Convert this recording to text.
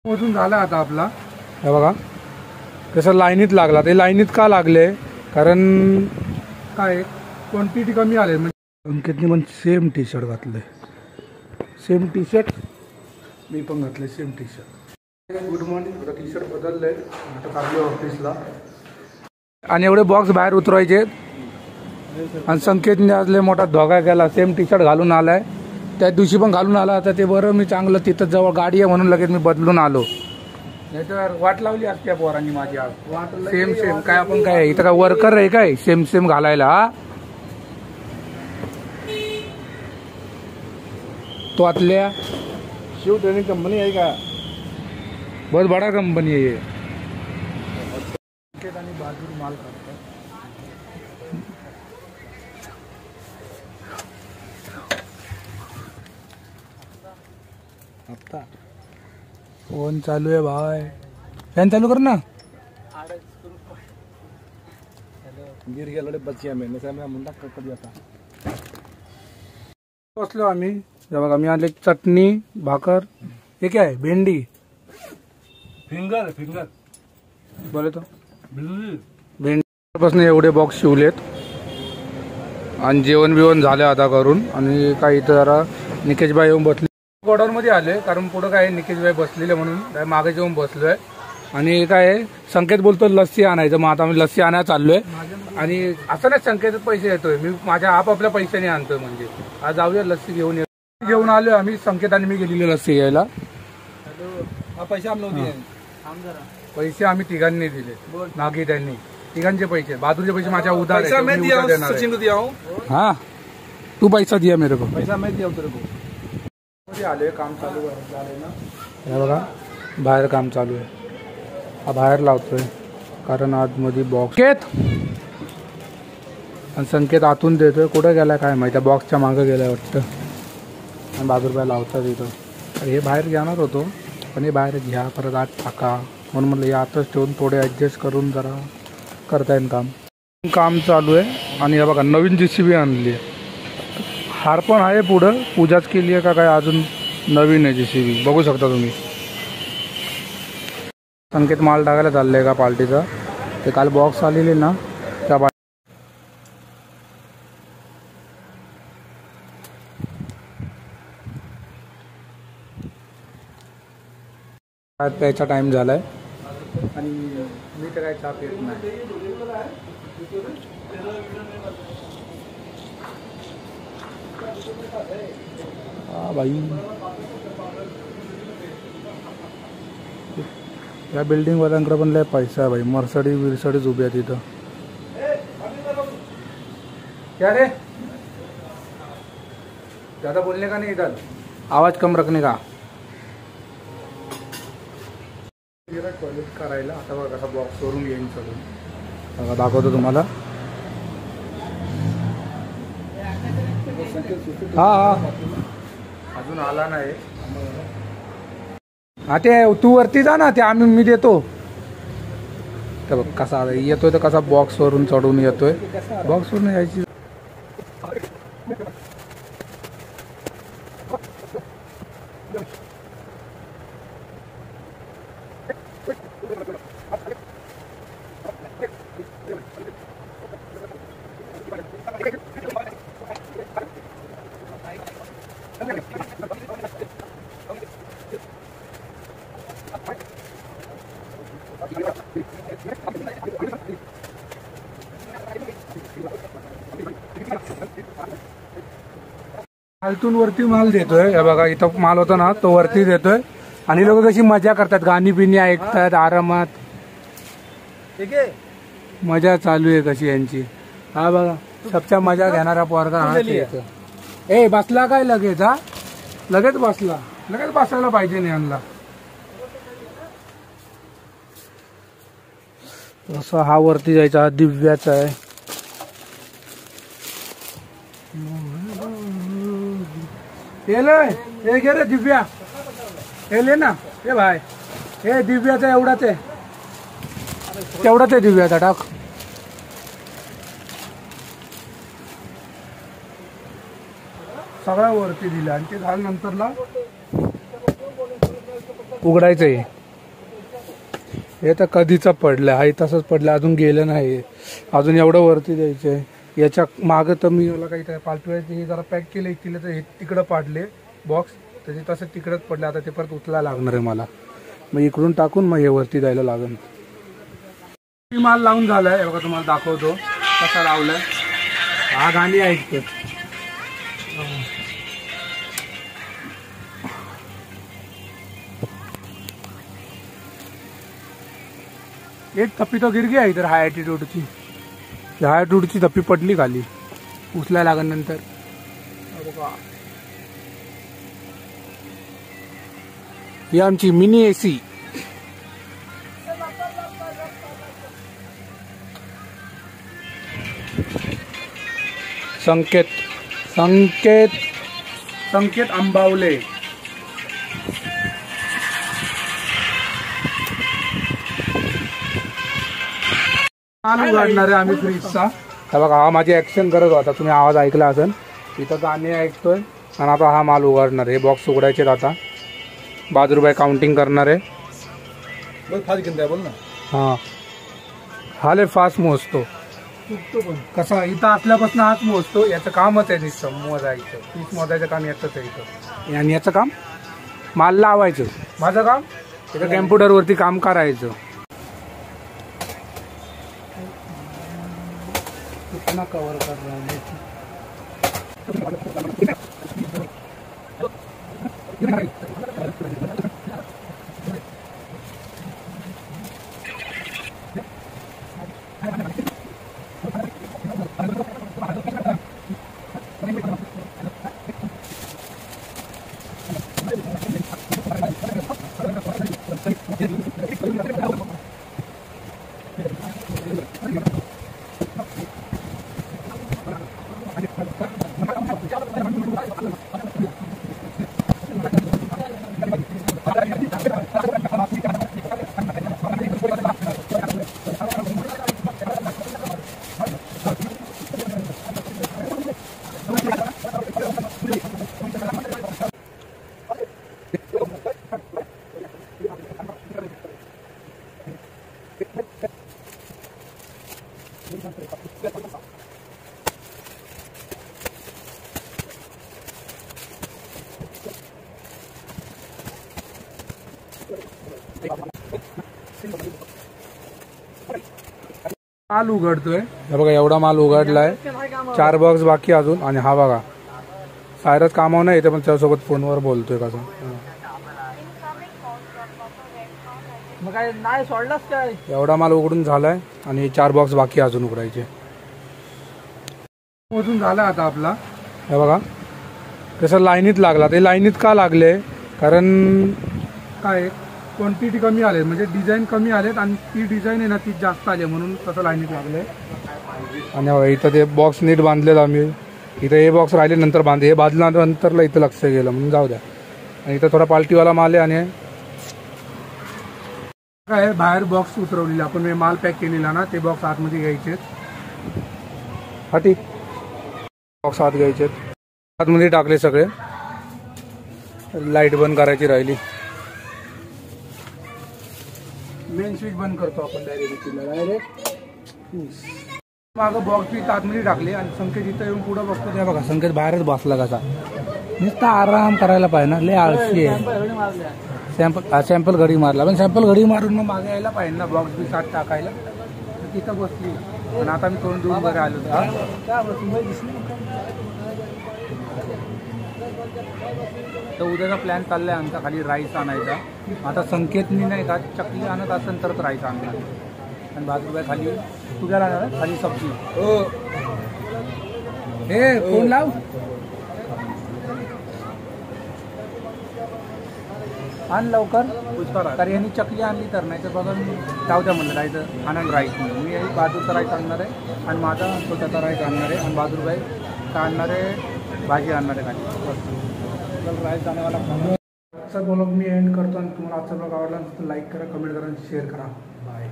पोहोचून झाला आता आपला. हे बघा कसं लाईनीत लागला. ते लाईनीत का लागले कारण काय क्वांटिटी कमी आले. म्हणजे अंकितने पण सेम टी शर्ट घातले. सेम टी शर्ट मी पण घातले. Same T shirt. Good morning. T shirt बदलले आता चाललो ऑफिसला. आणि एवढे बॉक्स बाहेर उतरवायचे. आणि संकेतने आज लय मोठा धोका केला. सेम टी शर्ट घालून आलाय. त्या दिवशी पण घालून आला. आता ते बरं मी चांगलं तिथं जवळ गाडी आहे म्हणून लगेच मी बदलून आलो. नाही तर वाट लावली असते या पोरांनी माझी आज. सेम सेम काय आपण काय इथं काय वर्कर आहे काय सेम सेम घालायला. हा तो आतल्या शिव ट्रेनिंग कंपनी आहे का. बहुत बड़ा कंपनी आहे. आणि बाजूला माल काढतात. आता फोन चालू आहे भाई. फॅन चालू कर ना. गिर गेले बचिया में मुंडा कधी आता बसलो आम्ही. बघा मी आणले चटणी भाकर. हे काय आहे भेंडी फिंगर फिंगर बोले तो भेंडीपासून एवढे बॉक्स शिवलेत. आणि जेवण बिवण झाले आता करून. आणि काही इथं जरा निकेशबाई येऊन बसले. गोडाऊन मध्ये आले कारण पुढं काय निकेशबाई बसलेले म्हणून मागे जेवून बसलोय. आणि काय संकेत बोलतो लस्सी आणायचं. मग आता मी लस्सी आणायला चाललोय. आणि असं नाही संकेत पैसे येतोय मी माझ्या आपापल्या पैशाने आणतोय. म्हणजे आज जाऊया लस्सी घेऊन आलोय आम्ही. संकेत आणि मी गेलेली लस्सी घ्यायला. पैसे आम्ही तिघांनी दिले. नागी त्यांनी तिघांचे पैसे. बहादूरचे पैसे माझ्या उधार हा. तू पैसा दिया मेरे को. पैसा मैं दिया तेरे को. आले काम चालू आहे ना. हे बघा बाहेर काम चालू आहे. हा बाहेर लावतोय कारण आतमध्ये बॉक्स आणि संकेत आतून देतोय. कुठे गेलाय काय माहिती. बॉक्सच्या मागं गेलाय वाटतं. आणि 12 रुपये लावतात इथं. हे बाहेर घेणार होतो पण हे बाहेर घ्या परत आत टाका म्हणून म्हटलं हे आतच ठेवून थोडे ॲडजस्ट करून जरा करता येईल काम चालू आहे. आणि हे बघा नवीन JCB आणली आहे. हार पण आहे पुढं. पूजाच केली आहे का काय अजून नवीन आहे JCB. बघू शकता तुम्ही. संकेत माल टाकायला चाललंय का पार्टीचा. ते काल बॉक्स आलेले ना त्या प्यायचा टाइम झालाय. आणि मी तर काय चहा पित नाही. हा भाई या बिल्डिंग वाल्यांकडे पण लय पैसा आहे भाई. मर्सडीज उभी आहे तिथं. क्या रे ज्यादा बोलने का नहीं इधर. आवाज कम रखने का. टॉयलेट करायला आता बघा कसा बॉक्स वरून येईन चढून. बघा दाखवतो तुम्हाला. हा अजून आला नाही. हा ते तू वरती जा ना. ते मी देतो. तर बघ कसा येतोय. तर कसा बॉक्स वरून चढून येतोय. बॉक्स वरून यायची. खालतून वरती माल देतोय. हे बघा इथं माल होता ना तो वरती देतोय. आणि लोक कशी मजा करतात. गाणी बिणी ऐकतात आरामात. मजा चालू आहे कशी यांची. हा बघा सबच्या मजा घेणारा पोरगा हा. ए बसला काय लगेच. हा लगेच बसला. लगेच बसायला पाहिजे नाही यांना. असं हा वरती जायचा. दिव्याचा आहे. हे घे रे दिव्या. हे ले ना. हे भाई हे दिव्याचा एवढाच आहे. तेवढाच आहे दिव्याचा. टाक. सगळ्या वरती दिला. आणि ते झाल्यानंतरला उघडायचं आहे. हे तर कधीच पडलं आहे, तसंच पडलं, अजून गेलं नाही. अजून एवढं वरती द्यायचं आहे. याच्या मागं तर मी मला काही पालटवायचे हे जरा पॅक केले तिला, तर हे तिकडं पाडले बॉक्स, तर ते तसं तिकडंच पडलं. आता ते परत उचलायला लागणार आहे मला. मग इकडून टाकून मग हे वरती द्यायला लागेल. माल लावून झालाय बघा, तुम्हाला दाखवतो कसा लावलाय. हा गाणी ऐकतो. एक थप्पी तो गिर गया इधर हाय ॲटिट्यूडची. हाय ॲटिट्यूडची थप्पी पडली खाली, उचलायला लागेल नंतर. ही आमची मिनी एसी. संकेत संकेत संकेत अंबावले. माल उघडणार आहे आम्ही फ्रीजचा. बघा हा माझी ऍक्शन करत होता, तुम्ही आवाज ऐकला असेल. इथं गाणे ऐकतोय आणि आता हा माल उघडणार आहे. हे बॉक्स उघडायचे आता. ₹12 काउंटिंग करणार आहे. बोल ना. हा हा लय फास्ट मोजतो. कसा इथं असल्यापासून हाच मोजतो. याचं कामच आहे नुसतं मोजायचं. पीस मोजायचं काम याचंच आहे इथं. आणि याचं काम माल लावायचं. माझं काम इथं कॅम्प्युटरवरती काम करायचं. कितना कवर कर रहा है. माल उघडतोय. हे बघा एवढा माल उघडलाय. 4 बॉक्स बाकी अजून. आणि हा बघा सायरस कामावर नाही येते, पण त्यासोबत फोनवर बोलतोय कसं. एवढा माल उघडून झालाय आणि 4 बॉक्स बाकी अजून उघडायचे. मोजून झाला आता आपला. हे बघा कसं लाईनीत लागला. ते लाईनीत का लागले, कारण काय क्वांटिटी कमी आले, म्हणजे डिझाईन कमी आलेत आणि ती डिझाईन आहे ना ती जास्त आली, म्हणून तसं लाईनीत लागले. आणि इथं ते बॉक्स नीट बांधलेलं आम्ही. इथं हे बॉक्स राहिले नंतर बांधले. हे बांधल्यानंतरला इथं लक्ष गेलं म्हणून जाऊ द्या. आणि इथं थोडा पाल्टीवाला माल आहे. आणि काय बाहेर बॉक्स उतरवलेले आपण माल पॅक केलेला ना, ते बॉक्स आतमध्ये घ्यायचे. हा ठीक, बॉक्स आत घ्यायचे. आतमध्ये टाकले सगळे. लाईट बंद करायची राहिली. मेन स्विच बंद करतो आपण डायरेक्ट. मागं बॉक्स पीस आतमध्ये टाकले आणि संकेत इथं येऊन पुढं बघतो. त्या बघा संकेत बाहेरच बसला कसा. नुसता आराम करायला पाहिजे ना, लय आळशी आहे. सॅम्पल घडी मारला, पण सॅम्पल घडी मारून मग मागे यायला पाहिजे ना बॉक्स पीस आत टाकायला. तिथं बसली आणि आता मी तोंड देऊन बरे आलो. तर उद्याचा प्लॅन चाललाय आमचा खाली राईस आणायचा. आता संकेतनी नाही का चकली आणत असेल तरच राईस आणणार. आणि ₹12 खाली तू गेला ना खाली सब्जी. हो हे फोन लाव. आण लवकर तर यांनी चकली आणली तर, नाही तर बघा मी जाऊ द्या म्हणलं राहायचं आणून राईस. मी बहादूरचा राईस आणणार आहे आणि माझा स्वतःचा राईस आणणार आहे. आणि ₹12 का आणणार आहे, भाजी आणणार आहे खाली. राईस आणवायला. आजचा ब्लॉग मी एंड करतो. आणि तुम्हाला आजचा ब्लॉग आवडला तर लाईक करा, कमेंट करा आणि शेअर करा. बाय.